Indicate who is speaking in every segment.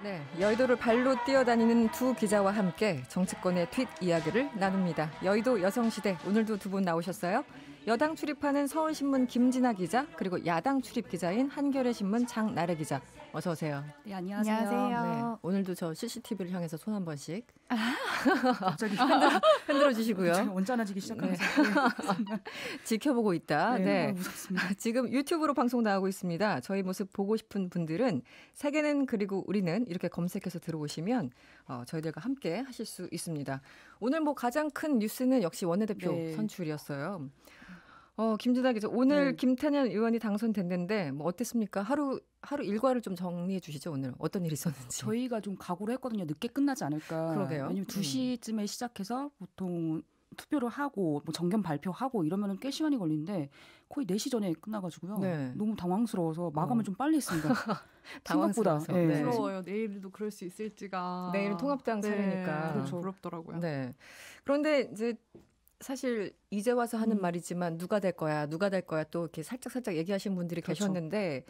Speaker 1: 네, 여의도를 발로 뛰어다니는 두 기자와 함께 정치권의 뒷 이야기를 나눕니다. 여의도 여성시대 오늘도 두 분 나오셨어요. 여당 출입하는 서울신문 김진아 기자 그리고 야당 출입 기자인 한겨레신문 장나래 기자 어서 오세요.
Speaker 2: 네, 안녕하세요. 안녕하세요.
Speaker 1: 네, 오늘도 저 CCTV를 향해서 손 한 번씩
Speaker 2: 갑자기
Speaker 1: 흔들어 주시고요.
Speaker 2: 온전해지기 시작하면서
Speaker 1: 네. 지켜보고 있다.
Speaker 2: 네, 무섭습니다.
Speaker 1: 지금 유튜브로 방송 나오고 있습니다. 저희 모습 보고 싶은 분들은 세계는 그리고 우리는 이렇게 검색해서 들어오시면 저희들과 함께 하실 수 있습니다. 오늘 뭐 가장 큰 뉴스는 역시 원내대표 선출이었어요. 김진아 기자, 오늘 김태년 의원이 당선됐는데 뭐 어땠습니까? 하루 일과를 좀 정리해 주시죠. 오늘 어떤 일이 있었는지.
Speaker 2: 저희가 좀 각오를 했거든요. 늦게 끝나지 않을까.
Speaker 1: 그러게요.
Speaker 2: 왜냐면 2시쯤에 시작해서 보통 투표를 하고 뭐 정견 발표하고 이러면은 꽤 시간이 걸리는데 거의 4시 전에 끝나가지고요. 네. 너무 당황스러워서 마감을 좀 빨리 했습니다.
Speaker 1: 당황스러워서.
Speaker 3: 네. 부러워요. 내일도 그럴 수 있을지가.
Speaker 1: 내일 통합당 차례니까.
Speaker 3: 그렇죠. 부럽더라고요.
Speaker 1: 네. 그런데 이제 사실 이제 와서 하는 말이지만 누가 될 거야 또 이렇게 살짝 얘기하신 분들이 계셨는데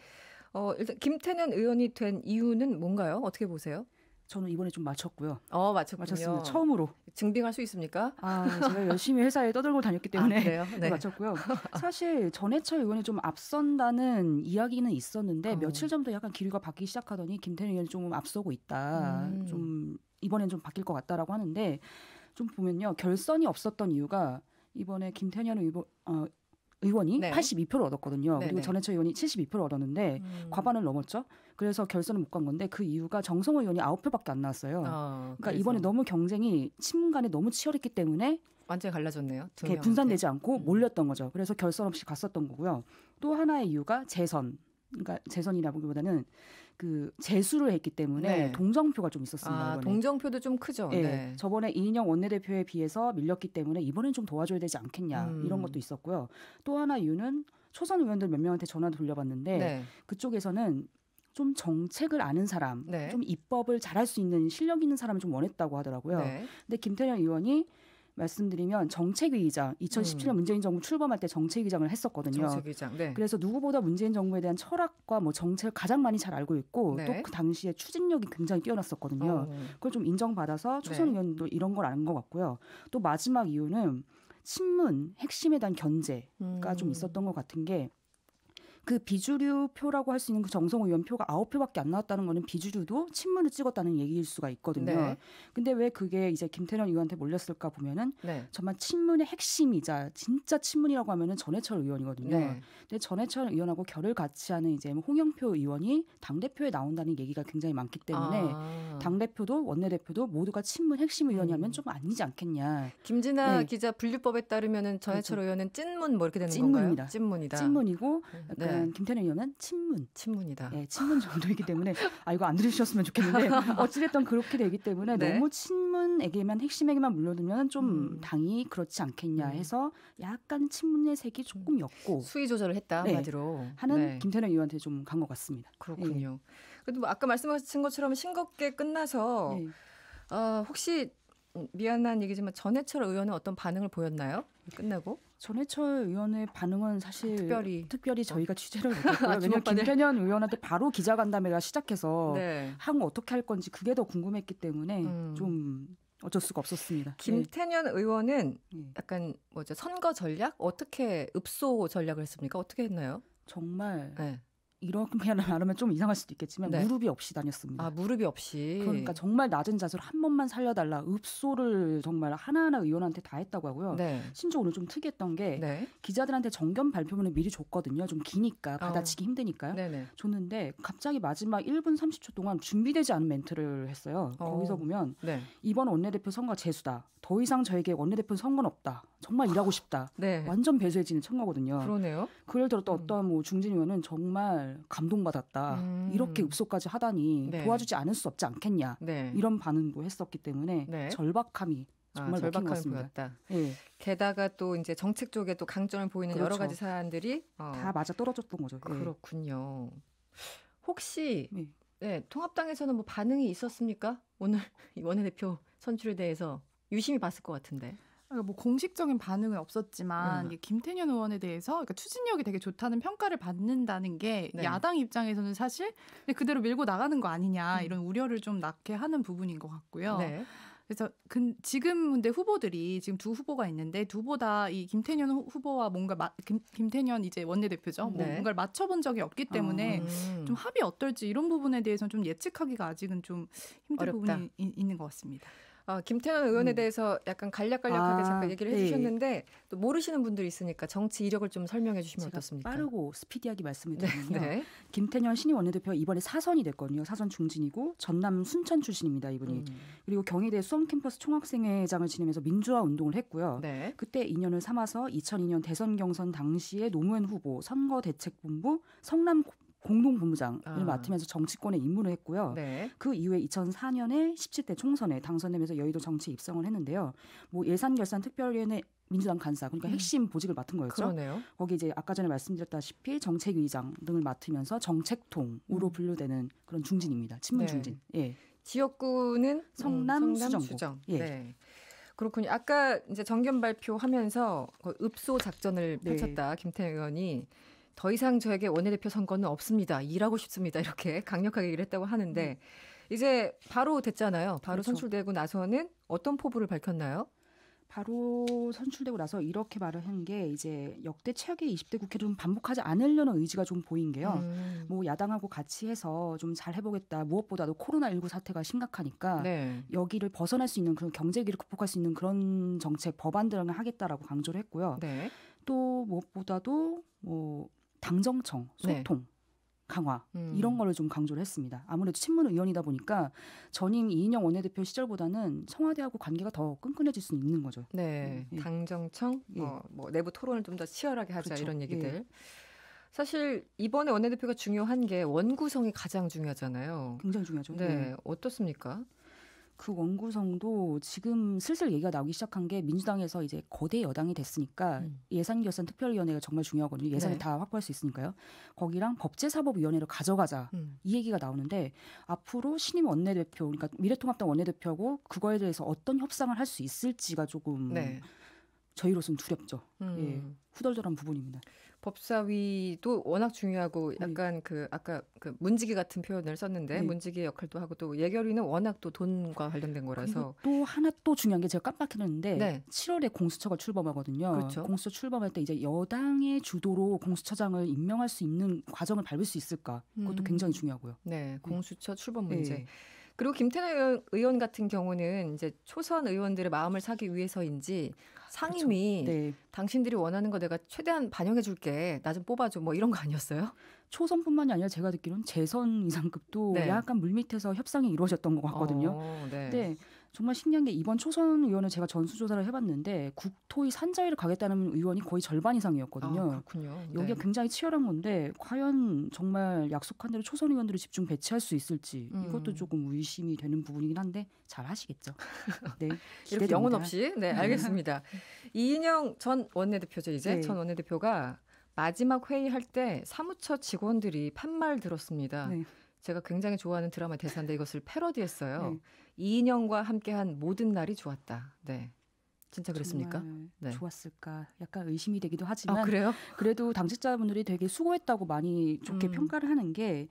Speaker 1: 일단 김태년 의원이 된 이유는 뭔가요? 어떻게 보세요?
Speaker 2: 저는 이번에 좀 맞췄고요.
Speaker 1: 맞췄군요.
Speaker 2: 맞췄습니다. 처음으로.
Speaker 1: 증빙할 수 있습니까?
Speaker 2: 제가 열심히 회사에 떠들고 다녔기 때문에
Speaker 1: 그래요? 네.
Speaker 2: 맞췄고요. 사실 전해철 의원이 좀 앞선다는 이야기는 있었는데 며칠 전부터 약간 기류가 바뀌기 시작하더니 김태년 의원이 좀 앞서고 있다. 좀 이번엔 좀 바뀔 것 같다라고 하는데 좀 보면요. 결선이 없었던 이유가 이번에 김태년 의원이 82표를 얻었거든요. 그리고 전해철 의원이 72표를 얻었는데 과반을 넘었죠. 그래서 결선을 못 간 건데 그 이유가 정성호 의원이 9표밖에 안 나왔어요. 그러니까 이번에 너무 경쟁이 친문 간에 너무 치열했기 때문에
Speaker 1: 완전히 갈라졌네요.
Speaker 2: 분산되지 않고 몰렸던 거죠. 그래서 결선 없이 갔었던 거고요. 또 하나의 이유가 재선. 그러니까 재선이라기보다는 그 재수를 했기 때문에 동정표가 좀 있었습니다. 이번에.
Speaker 1: 동정표도 좀 크죠.
Speaker 2: 네. 저번에 이인영 원내대표에 비해서 밀렸기 때문에 이번엔 좀 도와줘야 되지 않겠냐 이런 것도 있었고요. 또 하나 이유는 초선 의원들 몇 명한테 전화도 돌려봤는데 그쪽에서는 좀 정책을 아는 사람, 좀 입법을 잘할 수 있는 실력 있는 사람을 좀 원했다고 하더라고요. 근데 김태년 의원이 말씀드리면 정책위의장 2017년 문재인 정부 출범할 때 정책위의장을 했었거든요.
Speaker 1: 정책위의장.
Speaker 2: 그래서 누구보다 문재인 정부에 대한 철학과 뭐 정책을 가장 많이 잘 알고 있고 또 그 당시에 추진력이 굉장히 뛰어났었거든요. 그걸 좀 인정받아서 초선 의원도 이런 걸 아는 것 같고요. 또 마지막 이유는 친문 핵심에 대한 견제가 좀 있었던 것 같은 게 그 비주류 표라고 할 수 있는 그 정성호 의원 표가 9표밖에 안 나왔다는 거는 비주류도 친문을 찍었다는 얘기일 수가 있거든요. 근데 왜 그게 이제 김태년 의원한테 몰렸을까 보면은 정말 친문의 핵심이자 진짜 친문이라고 하면은 전해철 의원이거든요. 근데 전해철 의원하고 결을 같이 하는 이제 홍영표 의원이 당대표에 나온다는 얘기가 굉장히 많기 때문에 당대표도 원내대표도 모두가 친문 핵심 의원이라면 좀 아니지 않겠냐.
Speaker 1: 김진아 기자 분류법에 따르면은 전해철 의원은 찐문 뭐 이렇게 되는
Speaker 2: 찐문입니다.
Speaker 1: 건가요? 찐문이다.
Speaker 2: 찐문이고 약간 김태년 의원은 친문이다. 네, 친문 정도이기 때문에 이거 안 들으셨으면 좋겠는데 어찌됐든 그렇게 되기 때문에 너무 친문에게만 핵심에게만 물려두면 좀 당이 그렇지 않겠냐 해서 약간 친문의 색이 조금 였고
Speaker 1: 수위 조절을 했다 한마디로
Speaker 2: 하는 김태년 의원한테 좀 간 것 같습니다.
Speaker 1: 그렇군요. 그래도 뭐 아까 말씀하신 것처럼 싱겁게 끝나서 혹시 미안한 얘기지만 전해철 의원은 어떤 반응을 보였나요? 끝나고?
Speaker 2: 전해철 의원의 반응은 사실 특별히 저희가 취재를 못했고요. 왜냐하면
Speaker 1: 주목받을...
Speaker 2: 김태년 의원한테 바로 기자간담회가 시작해서 향후 어떻게 할 건지 그게 더 궁금했기 때문에 좀 어쩔 수가 없었습니다.
Speaker 1: 김태년 의원은 약간 선거 전략? 어떻게 읍소 전략을 했습니까? 어떻게 했나요?
Speaker 2: 정말 이렇게 말하면 좀 이상할 수도 있겠지만 무릎이 없이 다녔습니다.
Speaker 1: 무릎이 없이.
Speaker 2: 그러니까 정말 낮은 자세로 한 번만 살려달라. 읍소를 정말 하나하나 의원한테 다 했다고 하고요. 심지어 오늘 좀 특이했던 게 기자들한테 정견 발표문을 미리 줬거든요. 좀 기니까 받아치기 힘드니까요. 줬는데 갑자기 마지막 1분 30초 동안 준비되지 않은 멘트를 했어요. 거기서 보면 이번 원내대표 선거 재수다. 더 이상 저에게 원내대표 선거는 없다. 정말 일하고 싶다. 완전 배수해지는 청거거든요.
Speaker 1: 그러네요.
Speaker 2: 그를 들었던 어떤 뭐 중진 의원은 정말 감동받았다. 이렇게 읍소까지 하다니 도와주지 않을 수 없지 않겠냐. 이런 반응도 했었기 때문에 절박함이 정말
Speaker 1: 절박함을 보였다. 게다가 또 이제 정책 쪽에 또 강점을 보이는 여러 가지 사안들이
Speaker 2: 다 맞아 떨어졌던 거죠.
Speaker 1: 그렇군요. 혹시 통합당에서는 뭐 반응이 있었습니까? 오늘 원내대표 선출에 대해서 유심히 봤을 것 같은데.
Speaker 3: 뭐 공식적인 반응은 없었지만 김태년 의원에 대해서 그러니까 추진력이 되게 좋다는 평가를 받는다는 게
Speaker 1: 네.
Speaker 3: 야당 입장에서는 사실 그대로 밀고 나가는 거 아니냐 이런 우려를 좀 낳게 하는 부분인 것 같고요.
Speaker 1: 네.
Speaker 3: 그래서 지금 근데 후보들이 지금 두 후보가 있는데 두보 다 이 김태년 후보와 뭔가 김태년 이제 원내대표죠. 뭐 뭔가를 맞춰본 적이 없기 때문에 좀 합이 어떨지 이런 부분에 대해서는 좀 예측하기가 아직은 좀 힘든
Speaker 1: 어렵다.
Speaker 3: 부분이 있는 것 같습니다.
Speaker 1: 김태년 의원에 대해서 약간 간략하게 잠깐 얘기를 해주셨는데 또 모르시는 분들이 있으니까 정치 이력을 좀 설명해 주시면 어떻습니까?
Speaker 2: 빠르고 스피디하게 말씀을 드리면요.
Speaker 1: 네.
Speaker 2: 김태년 신임 원내대표 이번에 사선이 됐거든요. 사선 중진이고 전남 순천 출신입니다. 이분이. 그리고 경희대 수원캠퍼스 총학생회장을 지내면서 민주화 운동을 했고요.
Speaker 1: 네.
Speaker 2: 그때 인연을 삼아서 2002년 대선 경선 당시에 노무현 후보 선거대책본부 성남 공동본부장을 맡으면서 정치권에 입문을 했고요.
Speaker 1: 네.
Speaker 2: 그 이후에 2004년에 17대 총선에 당선되면서 여의도 정치에 입성을 했는데요. 뭐 예산결산특별위원회 민주당 간사 그러니까 핵심 보직을 맡은 거였죠.
Speaker 1: 그러네요.
Speaker 2: 거기 이제 아까 전에 말씀드렸다시피 정책위의장 등을 맡으면서 정책통으로 분류되는 그런 중진입니다. 친문 중진. 예.
Speaker 1: 지역구는
Speaker 2: 성남 수정.
Speaker 1: 예. 네. 그렇군요. 아까 이제 정견 발표하면서 읍소 작전을 펼쳤다. 김태년 의원이 더 이상 저에게 원내대표 선거는 없습니다. 일하고 싶습니다. 이렇게 강력하게 얘기를 했다고 하는데 이제 바로 됐잖아요. 바로
Speaker 2: 그렇죠.
Speaker 1: 선출되고 나서는 어떤 포부를 밝혔나요?
Speaker 2: 바로 선출되고 나서 이렇게 말을 한 게 이제 역대 최악의 20대 국회를 좀 반복하지 않으려는 의지가 좀 보인 게요. 뭐 야당하고 같이 해서 좀 잘 해보겠다. 무엇보다도 코로나19 사태가 심각하니까 여기를 벗어날 수 있는 그런 경제 위기를 극복할 수 있는 그런 정책 법안들을 하겠다라고 강조를 했고요. 또 무엇보다도 뭐 당정청, 소통, 강화 이런 거를 좀 강조를 했습니다. 아무래도 친문 의원이다 보니까 전임 이인영 원내대표 시절보다는 청와대하고 관계가 더 끈끈해질 수 있는 거죠.
Speaker 1: 네, 당정청, 뭐 내부 토론을 좀 더 치열하게 하자
Speaker 2: 그렇죠.
Speaker 1: 이런 얘기들. 사실 이번에 원내대표가 중요한 게 원구성이 가장 중요하잖아요.
Speaker 2: 굉장히 중요하죠.
Speaker 1: 네, 어떻습니까?
Speaker 2: 그 원구성도 지금 슬슬 얘기가 나오기 시작한 게 민주당에서 이제 거대 여당이 됐으니까 예산결산특별위원회가 정말 중요하거든요. 예산을 다 확보할 수 있으니까요. 거기랑 법제사법위원회를 가져가자 이 얘기가 나오는데 앞으로 신임 원내대표 그러니까 미래통합당 원내대표하고 그거에 대해서 어떤 협상을 할 수 있을지가 조금 저희로서는 두렵죠. 예, 후덜덜한 부분입니다.
Speaker 1: 법사위도 워낙 중요하고 약간 아까 문지기 같은 표현을 썼는데 문지기의 역할도 하고 또 예결위는 워낙 또 돈과 관련된 거라서
Speaker 2: 또 하나 또 중요한 게 제가 깜빡했는데 7월에 공수처가 출범하거든요.
Speaker 1: 그렇죠.
Speaker 2: 공수처 출범할 때 이제 여당의 주도로 공수처장을 임명할 수 있는 과정을 밟을 수 있을까? 그것도 굉장히 중요하고요.
Speaker 1: 네, 공수처 출범 문제. 그리고 김태년 의원 같은 경우는 이제 초선 의원들의 마음을 사기 위해서인지 상임위 당신들이 원하는 거 내가 최대한 반영해 줄게. 나 좀 뽑아줘. 뭐 이런 거 아니었어요?
Speaker 2: 초선뿐만이 아니라 제가 듣기로는 재선 이상급도 약간 물밑에서 협상이 이루어졌던 것 같거든요. 근데 정말 신기한 게 이번 초선 의원을 제가 전수조사를 해봤는데 국토위 산자위를 가겠다는 의원이 거의 절반 이상이었거든요.
Speaker 1: 그렇군요.
Speaker 2: 여기가 굉장히 치열한 건데 과연 정말 약속한 대로 초선 의원들을 집중 배치할 수 있을지 이것도 조금 의심이 되는 부분이긴 한데 잘 하시겠죠. 네,
Speaker 1: 이렇게 영혼 없이 알겠습니다. 이인영 전 원내대표죠. 이제 전 원내대표가 마지막 회의할 때 사무처 직원들이 판말 들었습니다. 제가 굉장히 좋아하는 드라마 대사인데 이것을 패러디했어요. 이인영과 함께한 모든 날이 좋았다. 네, 진짜 그랬습니까?
Speaker 2: 좋았을까? 약간 의심이 되기도 하지만
Speaker 1: 그래요?
Speaker 2: 그래도 당직자분들이 되게 수고했다고 많이 좋게 평가를 하는 게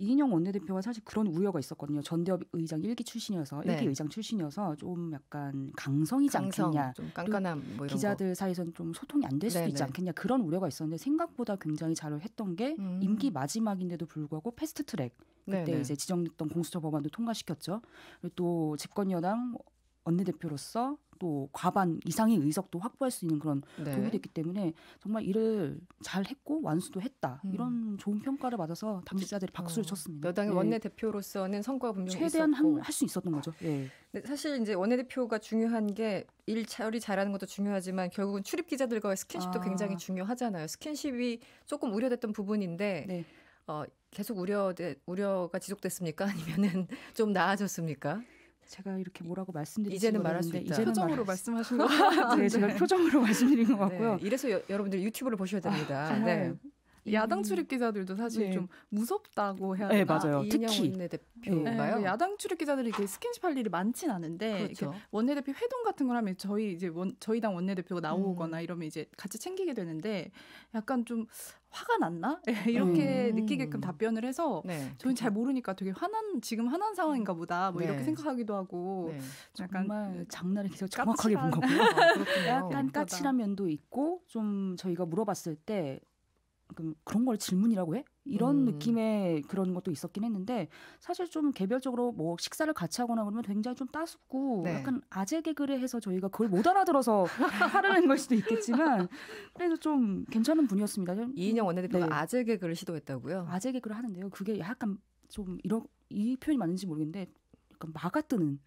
Speaker 2: 이인영 원내대표가 사실 그런 우려가 있었거든요. 전대협 의장 1기 출신이어서 1기 의장 출신이어서 좀 약간 강성이지 않겠냐.
Speaker 1: 좀 깐깐함 뭐 이런
Speaker 2: 기자들 사이에서는 좀 소통이 안 될 수도 있지 않겠냐. 그런 우려가 있었는데 생각보다 굉장히 잘 했던 게 임기 마지막인데도 불구하고 패스트트랙 그때 이제 지정됐던 공수처 법안도 통과시켰죠. 그리고 또 집권여당 원내대표로서 또 과반 이상의 의석도 확보할 수 있는 그런 도움이 됐기 때문에 정말 일을 잘 했고 완수도 했다. 이런 좋은 평가를 받아서 당직자들이 박수를 쳤습니다.
Speaker 1: 여당의 원내대표로서는 성과가 분명히
Speaker 2: 최대한
Speaker 1: 있었고
Speaker 2: 할 수 있었던 거죠.
Speaker 1: 근데 사실 이제 원내대표가 중요한 게 일 처리 잘하는 것도 중요하지만 결국은 출입 기자들과의 스킨십도 굉장히 중요하잖아요. 스킨십이 조금 우려됐던 부분인데 계속 우려가 지속됐습니까? 아니면은 좀 나아졌습니까?
Speaker 2: 제가 이렇게 뭐라고 말씀드리지
Speaker 1: 이제는 말할 수 있다.
Speaker 3: 표정으로 말씀하신 거
Speaker 2: 네, 제가 표정으로 말씀드린 것 같고요.
Speaker 1: 이래서 여러분들 유튜브를 보셔야 됩니다.
Speaker 2: 정말
Speaker 3: 야당 출입 기자들도 사실 좀 무섭다고 해야 되나?
Speaker 2: 네, 맞아요.
Speaker 1: 이인영 원내대표가요.
Speaker 3: 네, 야당 출입 기자들이 이렇게 스킨십 할 일이 많진 않은데
Speaker 1: 그렇죠.
Speaker 3: 원내대표 회동 같은 걸 하면 저희 당 원내대표가 나오거나 이러면 이제 같이 챙기게 되는데 약간 좀 화가 났나? 이렇게 느끼게끔 답변을 해서 저희는 잘 모르니까 되게 지금 화난 상황인가 보다 뭐 이렇게 생각하기도 하고
Speaker 2: 약간 정말 장난을 계속 정확하게 본 거고요. 약간 까칠한 면도 있고 좀 저희가 물어봤을 때 그런 걸 질문이라고 해? 이런 느낌의 그런 것도 있었긴 했는데 사실 좀 개별적으로 뭐 식사를 같이 하거나 그러면 굉장히 좀 따숩고 약간 아재 개그를 해서 저희가 그걸 못 알아들어서 화를 낸 걸 수도 있겠지만 그래도 좀 괜찮은 분이었습니다.
Speaker 1: 이인영 원내대표가 아재 개그를 시도했다고요?
Speaker 2: 아재 개그를 하는데요. 그게 약간 좀 이 표현이 맞는지 모르겠는데 막아뜨는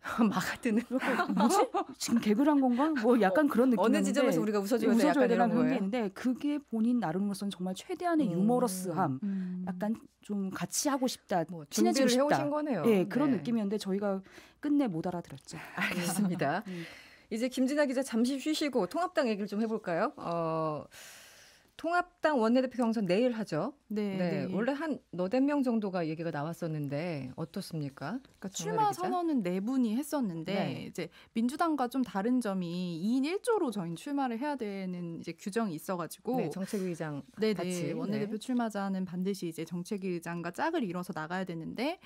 Speaker 2: 뭐지? 지금 개그를 한 건가? 뭐 약간 그런 느낌이었는데
Speaker 1: 어느 지점에서 우리가 웃어줘야 되는
Speaker 2: 그런 게 있는데 그게 본인 나름으로서는 정말 최대한의 유머러스함 약간 좀 같이 하고 싶다
Speaker 1: 뭐
Speaker 2: 친해지고 싶다
Speaker 1: 해오신 거네요.
Speaker 2: 그런 느낌이었는데 저희가 끝내 못 알아들었죠.
Speaker 1: 알겠습니다. 이제 김진아 기자 잠시 쉬시고 통합당 얘기를 좀 해볼까요? 통합당 원내대표 경선 내일 하죠. 네. 원래 한 너댓 명 정도가 얘기가 나왔었는데 어떻습니까?
Speaker 3: 그러니까 출마 선언은 4분이 했었는데 이제 민주당과 좀 다른 점이 2인 1조로 저희는 출마를 해야 되는 이제 규정이 있어가지고
Speaker 1: 정책위의장 같이
Speaker 3: 원내대표 출마자는 반드시 이제 정책위의장과 짝을 이뤄서 나가야 되는데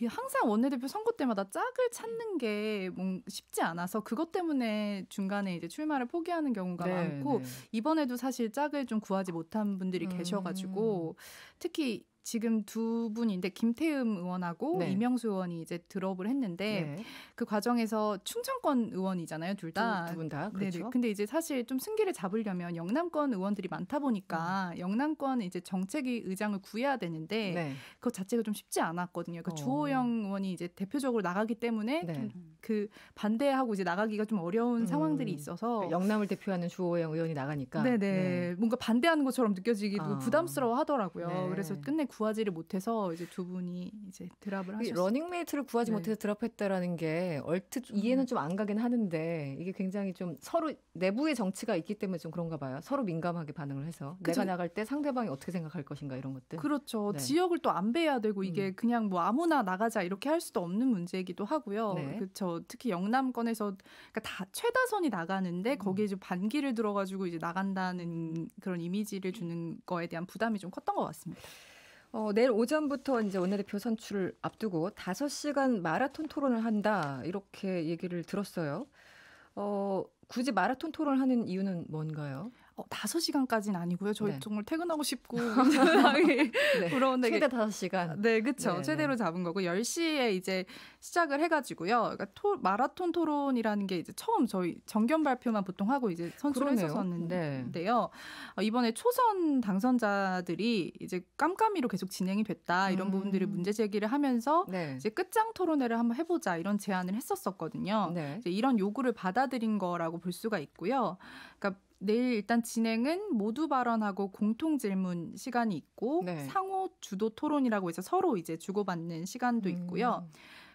Speaker 3: 항상 원내대표 선거 때마다 짝을 찾는 게 쉽지 않아서 그것 때문에 중간에 이제 출마를 포기하는 경우가 많고 이번에도 사실 짝을 좀 구하지 못한 분들이 계셔가지고 특히 지금 두 분인데 김태흠 의원하고 이명수 의원이 이제 드롭을 했는데 그 과정에서 충청권 의원이잖아요, 둘 다.
Speaker 1: 두 분 다. 그렇죠.
Speaker 3: 네네. 근데 이제 사실 좀 승기를 잡으려면 영남권 의원들이 많다 보니까 영남권 이제 정책위 의장을 구해야 되는데 그것 자체가 좀 쉽지 않았거든요. 그러니까 주호영 의원이 이제 대표적으로 나가기 때문에 좀 그 반대하고 이제 나가기가 좀 어려운 상황들이 있어서
Speaker 1: 영남을 대표하는 주호영 의원이 나가니까
Speaker 3: 뭔가 반대하는 것처럼 느껴지기도 부담스러워하더라고요. 그래서 끝내 구하지를 못해서 이제 두 분이 이제 드랍을 하셨어요.
Speaker 1: 러닝메이트를 구하지 못해서 드랍했다라는 게 얼핏 이해는 좀 안 가긴 하는데 이게 굉장히 좀 서로 내부의 정치가 있기 때문에 좀 그런가 봐요. 서로 민감하게 반응을 해서 내가 나갈 때 상대방이 어떻게 생각할 것인가 이런 것들.
Speaker 3: 그렇죠. 지역을 또 안배해야 되고 이게 그냥 뭐 아무나 나가자 이렇게 할 수도 없는 문제이기도 하고요. 그렇죠. 특히 영남권에서 그러니까 다 최다선이 나가는데 거기에 좀 반기를 들어가지고 이제 나간다는 그런 이미지를 주는 거에 대한 부담이 좀 컸던 것 같습니다.
Speaker 1: 내일 오전부터 이제 원내대표 선출을 앞두고 5시간 마라톤 토론을 한다 이렇게 얘기를 들었어요. 굳이 마라톤 토론을 하는 이유는 뭔가요?
Speaker 3: 5시간까지는 아니고요. 저희 정말 퇴근하고 싶고
Speaker 1: 부러운데 최대 5시간.
Speaker 3: 네, 그렇죠. 최대로 잡은 거고 10시에 이제 시작을 해가지고요. 그러니까 마라톤 토론이라는 게 이제 처음 저희 정견 발표만 보통 하고 이제 선출을 했었는데요. 이번에 초선 당선자들이 이제 깜깜이로 계속 진행이 됐다 이런 부분들을 문제 제기를 하면서 이제 끝장 토론회를 한번 해보자 이런 제안을 했었거든요. 이제 이런 요구를 받아들인 거라고 볼 수가 있고요. 그러니까 내일 일단 진행은 모두 발언하고 공통 질문 시간이 있고 상호 주도 토론이라고 해서 서로 이제 주고받는 시간도 있고요.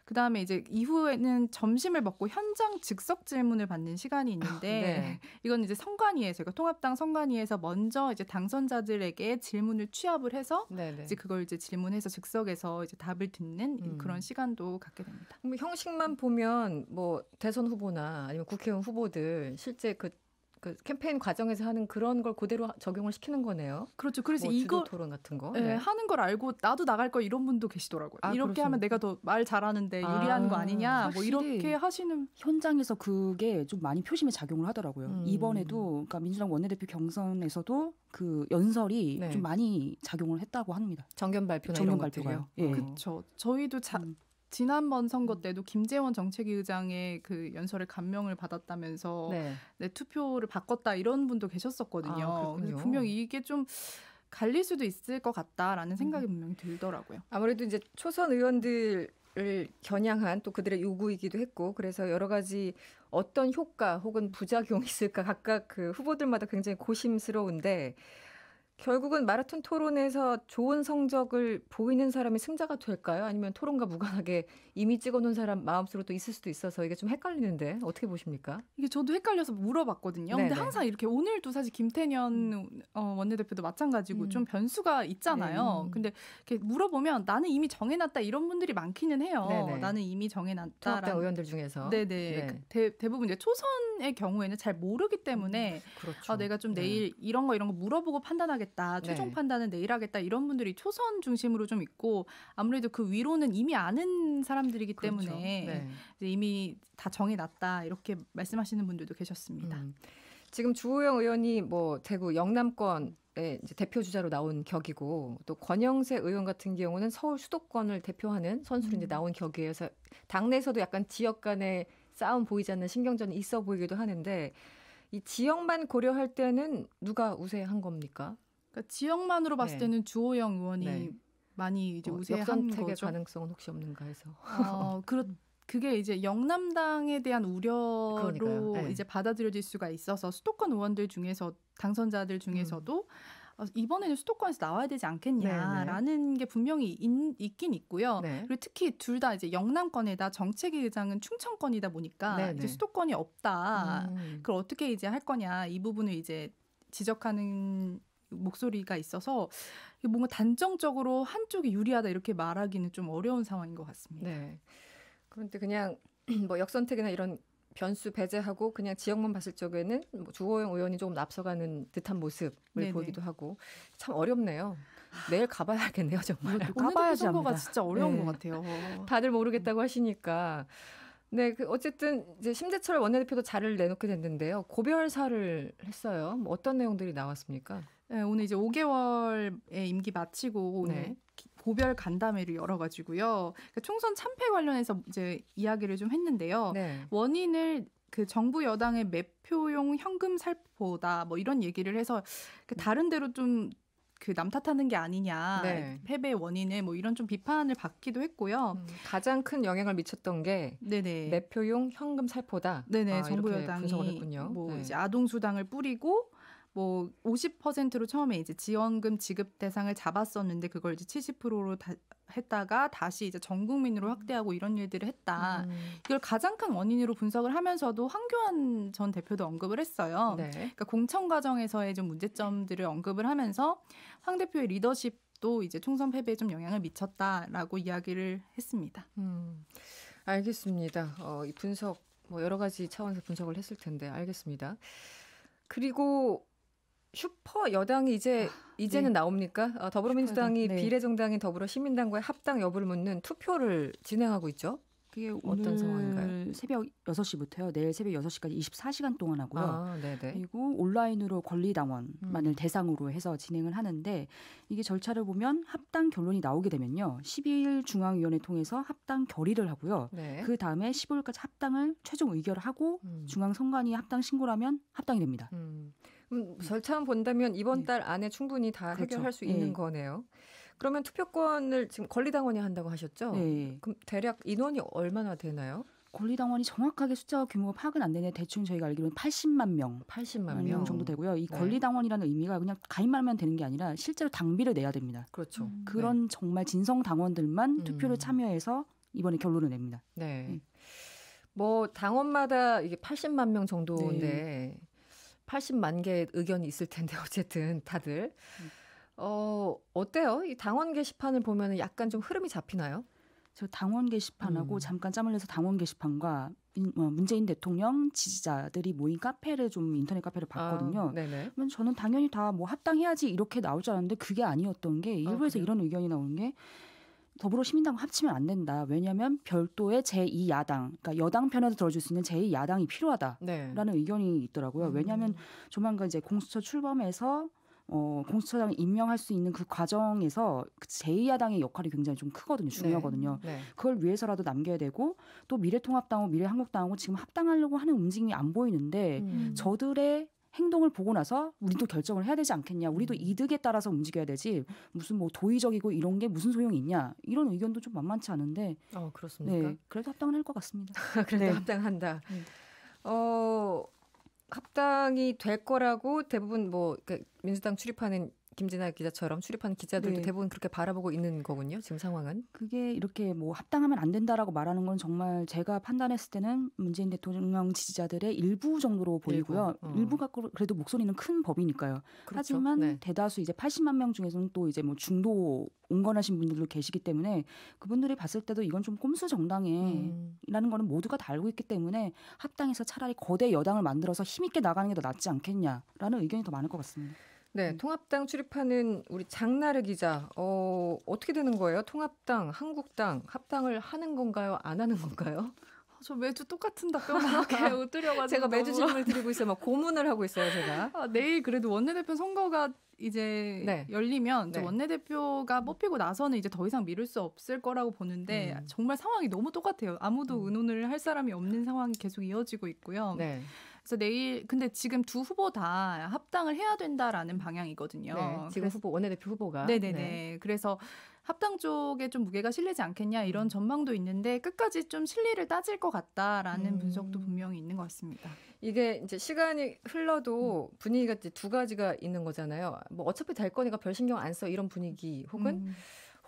Speaker 3: 그다음에 이제 이후에는 점심을 먹고 현장 즉석 질문을 받는 시간이 있는데 이건 이제 선관위에서 그러니까 통합당 선관위에서 먼저 이제 당선자들에게 질문을 취합을 해서 이제 그걸 이제 질문해서 즉석에서 이제 답을 듣는 그런 시간도 갖게 됩니다.
Speaker 1: 형식만 보면 뭐 대선 후보나 아니면 국회의원 후보들 실제 그 캠페인 과정에서 하는 그런 걸 그대로 적용을 시키는 거네요.
Speaker 3: 그렇죠. 그래서
Speaker 1: 뭐
Speaker 3: 이거
Speaker 1: 토론 같은 거
Speaker 3: 하는 걸 알고 나도 나갈 거 이런 분도 계시더라고요. 이렇게 하면 내가 더 말 잘하는데 유리한 거 아니냐. 뭐 이렇게 하시는
Speaker 2: 현장에서 그게 좀 많이 표심에 작용을 하더라고요. 이번에도 그러니까 민주당 원내대표 경선에서도 그 연설이 좀 많이 작용을 했다고 합니다.
Speaker 1: 정견 발표가요.
Speaker 3: 그렇죠. 저희도 지난번 선거 때도 김재원 정책위 의장의 그 연설에 감명을 받았다면서 투표를 바꿨다 이런 분도 계셨었거든요. 그래서 분명히 이게 좀 갈릴 수도 있을 것 같다라는 생각이 분명히 들더라고요.
Speaker 1: 아무래도 이제 초선 의원들을 겨냥한 또 그들의 요구이기도 했고 그래서 여러 가지 어떤 효과 혹은 부작용이 있을까 각각 그 후보들마다 굉장히 고심스러운데 결국은 마라톤 토론에서 좋은 성적을 보이는 사람이 승자가 될까요? 아니면 토론과 무관하게 이미 찍어놓은 사람 마음속으로 또 있을 수도 있어서 이게 좀 헷갈리는데 어떻게 보십니까?
Speaker 3: 이게 저도 헷갈려서 물어봤거든요. 근데 항상 이렇게 오늘도 사실 김태년 원내대표도 마찬가지고 좀 변수가 있잖아요. 근데 이렇게 물어보면 나는 이미 정해놨다 이런 분들이 많기는 해요. 네네. 나는 이미 정해놨다.
Speaker 1: 통합당 의원들 중에서.
Speaker 3: 네네. 네. 대부분 이제 초선의 경우에는 잘 모르기 때문에 그렇죠. 내가 좀 내일 이런 거 물어보고 판단하겠다. 최종 판단은 내일 하겠다. 이런 분들이 초선 중심으로 좀 있고 아무래도 그 위로는 이미 아는 사람들이기 때문에 그렇죠. 이제 이미 다 정해놨다. 이렇게 말씀하시는 분들도 계셨습니다.
Speaker 1: 지금 주호영 의원이 뭐 대구 영남권의 이제 대표 주자로 나온 격이고 또 권영세 의원 같은 경우는 서울 수도권을 대표하는 선수로 이제 나온 격이어서 당내에서도 약간 지역 간의 싸움 보이지 않는 신경전이 있어 보이기도 하는데 이 지역만 고려할 때는 누가 우세한 겁니까?
Speaker 3: 그러니까 지역만으로 봤을 때는 주호영 의원이 많이 이제 우세한
Speaker 1: 역선택의
Speaker 3: 거죠.
Speaker 1: 가능성은 혹시 없는가 해서.
Speaker 3: 그게 이제 영남당에 대한 우려로 이제 받아들여질 수가 있어서 수도권 의원들 중에서 당선자들 중에서도 이번에는 수도권에서 나와야 되지 않겠냐라는 게 분명히 있긴 있고요. 그리고 특히 둘 다 이제 영남권에다 정책위 의장은 충청권이다 보니까 이제 수도권이 없다. 그걸 어떻게 이제 할 거냐 이 부분을 이제 지적하는 목소리가 있어서 뭔가 단정적으로 한쪽이 유리하다 이렇게 말하기는 좀 어려운 상황인 것 같습니다.
Speaker 1: 네. 그런데 그냥 뭐 역선택이나 이런 변수 배제하고 그냥 지역만 봤을 적에는 뭐 주호영 의원이 조금 앞서가는 듯한 모습을 보이기도 하고 참 어렵네요. 내일 가봐야겠네요, 정말.
Speaker 3: 오늘 선거가 진짜 어려운 것 같아요.
Speaker 1: 다들 모르겠다고 하시니까. 네, 어쨌든 이제 심재철 원내대표도 자료를 내놓게 됐는데요. 고별사를 했어요. 뭐 어떤 내용들이 나왔습니까?
Speaker 3: 네, 오늘 이제 5개월의 임기 마치고 오늘 고별 간담회를 열어가지고요. 그러니까 총선 참패 관련해서 이제 이야기를 좀 했는데요. 원인을 그 정부 여당의 매표용 현금 살포다 뭐 이런 얘기를 해서 다른 데로 좀 그 남 탓하는 게 아니냐, 패배 원인을 뭐 이런 좀 비판을 받기도 했고요.
Speaker 1: 가장 큰 영향을 미쳤던 게 매표용 현금 살포다.
Speaker 3: 네네, 정부 여당이 뭐 이제 아동 수당을 뿌리고. 뭐 50%로 처음에 이제 지원금 지급 대상을 잡았었는데 그걸 이제 70%로 했다가 다시 이제 전 국민으로 확대하고 이런 일들을 했다. 이걸 가장 큰 원인으로 분석을 하면서도 황교안 전 대표도 언급을 했어요. 그러니까 공천 과정에서의 좀 문제점들을 언급을 하면서 황 대표의 리더십도 이제 총선 패배에 좀 영향을 미쳤다라고 이야기를 했습니다.
Speaker 1: 알겠습니다. 이 분석 뭐 여러 가지 차원에서 분석을 했을 텐데 알겠습니다. 그리고 슈퍼 여당이 이제는 나옵니까? 더불어민주당이 비례정당인 더불어시민당과의 합당 여부를 묻는 투표를 진행하고 있죠.
Speaker 2: 그게 어떤 상황인가요? 새벽 6시부터요. 내일 새벽 6시까지 24시간 동안 하고요. 그리고 온라인으로 권리당원만을 대상으로 해서 진행을 하는데 이게 절차를 보면 합당 결론이 나오게 되면요. 12일 중앙위원회 통해서 합당 결의를 하고요. 그 다음에 15일까지 합당을 최종 의결하고 중앙선관위 합당 신고를 하면 합당이 됩니다.
Speaker 1: 절차만 본다면 이번 달 안에 충분히 다 해결할 수 있는 거네요. 그러면 투표권을 지금 권리당원이 한다고 하셨죠? 그럼 대략 인원이 얼마나 되나요?
Speaker 2: 권리당원이 정확하게 숫자 규모가 파악은 안 되는데 대충 저희가 알기로는 80만 명 정도 되고요. 이 권리당원이라는 의미가 그냥 가입만 하면 되는 게 아니라 실제로 당비를 내야 됩니다.
Speaker 1: 그렇죠.
Speaker 2: 그런 정말 진성 당원들만 투표를 참여해서 이번에 결론을 냅니다.
Speaker 1: 뭐 당원마다 이게 80만 명 정도인데 80만 개의 의견이 있을 텐데 어쨌든 다들 어때요? 이 당원 게시판을 보면 약간 좀 흐름이 잡히나요?
Speaker 2: 저 당원 게시판하고 잠깐 짬을 내서 당원 게시판과 문재인 대통령 지지자들이 모인 카페를 좀 인터넷 카페를 봤거든요. 그러면 저는 당연히 다 뭐 합당해야지 이렇게 나올 줄 알았는데 그게 아니었던 게 일부에서 이런 의견이 나오는 게 더불어시민당 합치면 안 된다. 왜냐하면 별도의 제2야당, 그러니까 여당 편에서 들어줄 수 있는 제2야당이 필요하다라는 의견이 있더라고요. 왜냐하면 조만간 이제 공수처 출범해서 공수처장을 임명할 수 있는 그 과정에서 그 제2야당의 역할이 굉장히 좀 크거든요. 중요하거든요. 그걸 위해서라도 남겨야 되고 또 미래통합당하고 미래한국당하고 지금 합당하려고 하는 움직임이 안 보이는데 저들의 행동을 보고 나서 우리도 결정을 해야 되지 않겠냐. 우리도 이득에 따라서 움직여야 되지. 무슨 뭐 도의적이고 이런 게 무슨 소용이 있냐. 이런 의견도 좀 만만치 않은데.
Speaker 1: 그렇습니까?
Speaker 2: 그래도 합당은 할 것 같습니다.
Speaker 1: 그래도 합당한다. 합당이 될 거라고 대부분 뭐 그러니까 민주당 출입하는 김진아 기자처럼 출입하는 기자들도
Speaker 2: 네.
Speaker 1: 대부분 그렇게 바라보고 있는 거군요. 지금 상황은.
Speaker 2: 그게 이렇게 뭐 합당하면 안 된다라고 말하는 건 정말 제가 판단했을 때는 문재인 대통령 지지자들의 일부 정도로 보이고요. 일부가 그래도 목소리는 큰 법이니까요.
Speaker 1: 그렇죠.
Speaker 2: 하지만
Speaker 1: 네.
Speaker 2: 대다수 이제 80만 명 중에서는 또 이제 뭐 중도 온건하신 분들도 계시기 때문에 그분들이 봤을 때도 이건 좀 꼼수 정당이라는 거는 모두가 다 알고 있기 때문에 합당해서 차라리 거대 여당을 만들어서 힘있게 나가는 게 더 낫지 않겠냐라는 의견이 더 많을 것 같습니다.
Speaker 1: 네, 통합당 출입하는 우리 장나르 기자, 어떻게 되는 거예요? 통합당, 한국당 합당을 하는 건가요? 안 하는 건가요?
Speaker 3: 저 매주 똑같은 답변밖에 못 드려가지고
Speaker 1: 제가 매주 질문을 드리고 있어요. 막 고문을 하고 있어요, 제가.
Speaker 3: 내일 그래도 원내대표 선거가 이제
Speaker 1: 네.
Speaker 3: 열리면
Speaker 1: 네.
Speaker 3: 원내대표가 뽑히고 나서는 이제 더 이상 미룰 수 없을 거라고 보는데 정말 상황이 너무 똑같아요. 아무도 의논을 할 사람이 없는 상황이 계속 이어지고 있고요.
Speaker 1: 네.
Speaker 3: 그래서 내일 근데 지금 두 후보 다 합당을 해야 된다라는 방향이거든요.
Speaker 1: 네, 지금 후보 원내대표 후보가.
Speaker 3: 네네네. 네. 그래서 합당 쪽에 좀 무게가 실리지 않겠냐 이런 전망도 있는데 끝까지 좀 실리를 따질 것 같다라는 분석도 분명히 있는 것 같습니다.
Speaker 1: 이게 이제 시간이 흘러도 분위기가 이제 두 가지가 있는 거잖아요. 뭐 어차피 될 거니까 별 신경 안 써 이런 분위기 혹은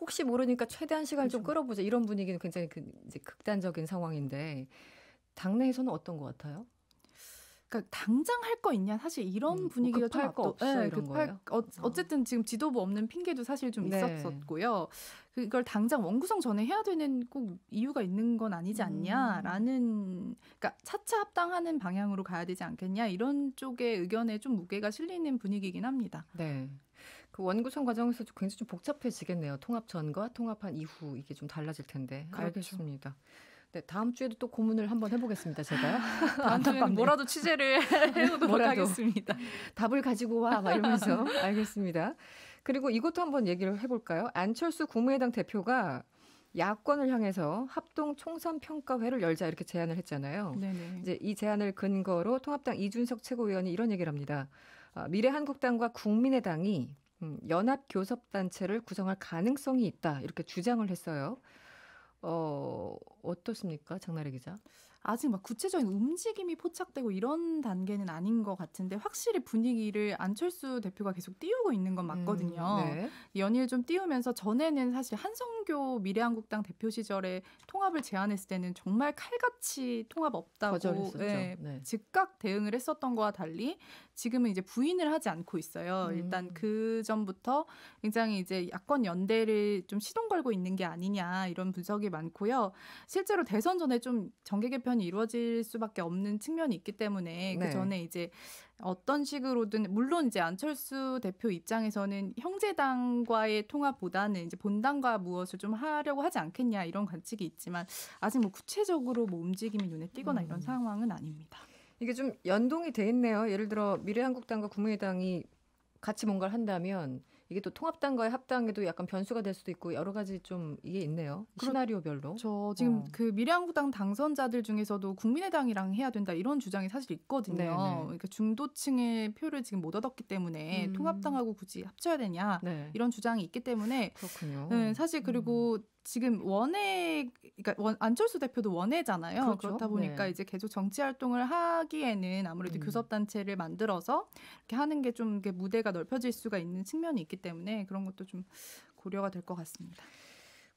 Speaker 1: 혹시 모르니까 최대한 시간을 좀 끌어보자 이런 분위기는 굉장히 이제 극단적인 상황인데 당내에서는 어떤 것 같아요?
Speaker 3: 그러니까 당장 할 거 있냐 사실 이런 분위기가
Speaker 1: 급할
Speaker 3: 좀
Speaker 1: 거 없어 이런 거예요.
Speaker 3: 어쨌든 지금 지도부 없는 핑계도 사실 좀
Speaker 1: 네.
Speaker 3: 있었었고요. 그걸 당장 원구성 전에 해야 되는 꼭 이유가 있는 건 아니지 않냐라는 그러니까 차차 합당하는 방향으로 가야 되지 않겠냐 이런 쪽의 의견에 좀 무게가 실리는 분위기이긴 합니다.
Speaker 1: 네. 그 원구성 과정에서 굉장히 좀 복잡해지겠네요. 통합 전과 통합한 이후 이게 좀 달라질 텐데.
Speaker 3: 그렇죠.
Speaker 1: 알겠습니다. 네, 다음 주에도 또 고문을 한번 해보겠습니다. 제가요.
Speaker 3: 다음 주에는 뭐라도 취재를 해보도록 하겠습니다.
Speaker 1: 답을 가지고 와 막 이러면서. 알겠습니다. 그리고 이것도 한번 얘기를 해볼까요? 안철수 국민의당 대표가 야권을 향해서 합동 총선 평가회를 열자 이렇게 제안을 했잖아요.
Speaker 3: 네네.
Speaker 1: 이제 이 제안을 근거로 통합당 이준석 최고위원이 이런 얘기를 합니다. 미래한국당과 국민의당이 연합 교섭단체를 구성할 가능성이 있다 이렇게 주장을 했어요. 어떻습니까, 장나래 기자?
Speaker 3: 아직 막 구체적인 움직임이 포착되고 이런 단계는 아닌 것 같은데 확실히 분위기를 안철수 대표가 계속 띄우고 있는 건 맞거든요.
Speaker 1: 네.
Speaker 3: 연일 좀 띄우면서 전에는 사실 한성교 미래한국당 대표 시절에 통합을 제안했을 때는 정말 칼같이 통합 없다고
Speaker 1: 거절했었죠. 네.
Speaker 3: 즉각 대응을 했었던 거와 달리 지금은 이제 부인을 하지 않고 있어요. 일단 그 전부터 굉장히 이제 야권 연대를 좀 시동 걸고 있는 게 아니냐 이런 분석이 많고요. 실제로 대선 전에 좀 정계 개편이 이루어질 수밖에 없는 측면이 있기 때문에 그 전에 이제 어떤 식으로든 물론 이제 안철수 대표 입장에서는 형제당과의 통합보다는 이제 본당과 무엇을 좀 하려고 하지 않겠냐 이런 관측이 있지만 아직 뭐 구체적으로 뭐 움직임이 눈에 띄거나 이런 상황은 아닙니다.
Speaker 1: 이게 좀 연동이 돼 있네요. 예를 들어 미래한국당과 국민의당이 같이 뭔가를 한다면 이게 또 통합당과의 합당에도 약간 변수가 될 수도 있고 여러 가지 좀 이게 있네요. 시나리오별로.
Speaker 3: 저 지금 그 미래한국당 당선자들 중에서도 국민의당이랑 해야 된다 이런 주장이 사실 있거든요.
Speaker 1: 네네.
Speaker 3: 그러니까 중도층의 표를 지금 못 얻었기 때문에 통합당하고 굳이 합쳐야 되냐 이런 주장이 있기 때문에
Speaker 1: 그렇군요.
Speaker 3: 네, 사실 그리고 지금 그러니까 안철수 대표도 원외잖아요.
Speaker 1: 그렇죠.
Speaker 3: 그렇다 보니까 이제 계속 정치 활동을 하기에는 아무래도 교섭단체를 만들어서 이렇게 하는 게 좀 무대가 넓혀질 수가 있는 측면이 있기 때문에 그런 것도 좀 고려가 될 것 같습니다.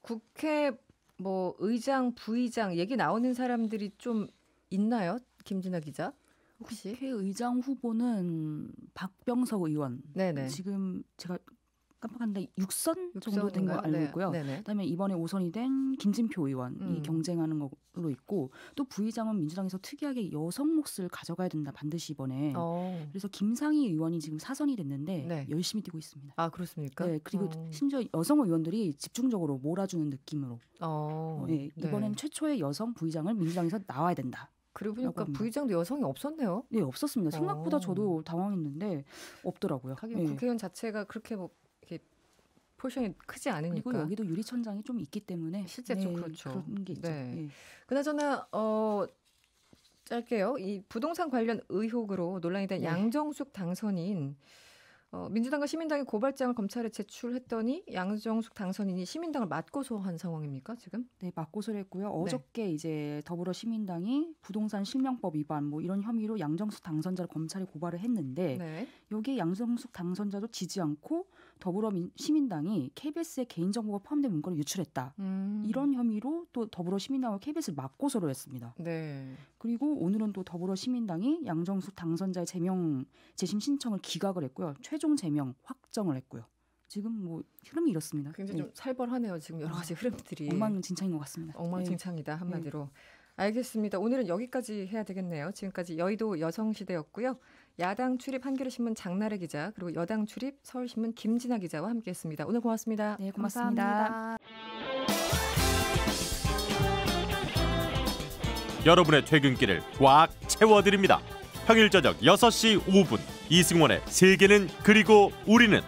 Speaker 1: 국회 뭐 의장, 부의장 얘기 나오는 사람들이 좀 있나요? 김진아 기자. 혹시?
Speaker 2: 국회의장 후보는 박병석 의원.
Speaker 1: 네네.
Speaker 2: 지금 제가 깜빡한데 6선 정도 된 거 알고 있고요.
Speaker 1: 네네.
Speaker 2: 그다음에 이번에 5선이 된 김진표 의원이 경쟁하는 걸로 있고 또 부의장은 민주당에서 특이하게 여성 몫을 가져가야 된다 반드시 이번에. 그래서 김상희 의원이 지금 4선이 됐는데 열심히 뛰고 있습니다.
Speaker 1: 아 그렇습니까?
Speaker 2: 네, 그리고 심지어 여성 의원들이 집중적으로 몰아주는 느낌으로. 네, 이번엔 최초의 여성 부의장을 민주당에서 나와야 된다.
Speaker 1: 그리고 보니까 부의장도 여성이 없었네요.
Speaker 2: 네, 없었습니다. 생각보다 저도 당황했는데 없더라고요.
Speaker 1: 하긴 국회의원 자체가 그렇게 뭐 이렇게 포션이 크지 않으니까.
Speaker 2: 그리고 여기도 유리천장이 좀 있기 때문에
Speaker 1: 실제 좀 그렇죠.
Speaker 2: 그런 게 있죠. 네.
Speaker 1: 그나저나 짧게요. 이 부동산 관련 의혹으로 논란이 된 양정숙 당선인 민주당과 시민당이 고발장을 검찰에 제출했더니 양정숙 당선인이 시민당을 맞고소한 상황입니까 지금?
Speaker 2: 네, 맞고소를 했고요. 어저께 이제 더불어시민당이 부동산 실명법 위반 뭐 이런 혐의로 양정숙 당선자를 검찰에 고발을 했는데 여기에 양정숙 당선자도 지지 않고 더불어시민당이 KBS의 개인정보가 포함된 문건을 유출했다. 이런 혐의로 또 더불어시민당과 KBS를 맞고소를 했습니다.
Speaker 1: 네.
Speaker 2: 그리고 오늘은 또 더불어시민당이 양정숙 당선자의 재심 신청을 기각을 했고요. 최종 제명 확정을 했고요. 지금 뭐 흐름이 이렇습니다.
Speaker 1: 굉장히 좀 살벌하네요. 지금 여러 가지 흐름들이.
Speaker 2: 엉망진창인 것 같습니다.
Speaker 1: 엉망진창이다 한마디로. 알겠습니다. 오늘은 여기까지 해야 되겠네요. 지금까지 여의도 여성시대였고요. 야당 출입 한겨레신문 장나래 기자 그리고 여당 출입 서울신문 김진아 기자와 함께했습니다. 오늘 고맙습니다.
Speaker 2: 네, 고맙습니다.
Speaker 4: 여러분의 퇴근길을 꽉 채워드립니다. 평일 저녁 6시 5분 이승원의 세계는 그리고 우리는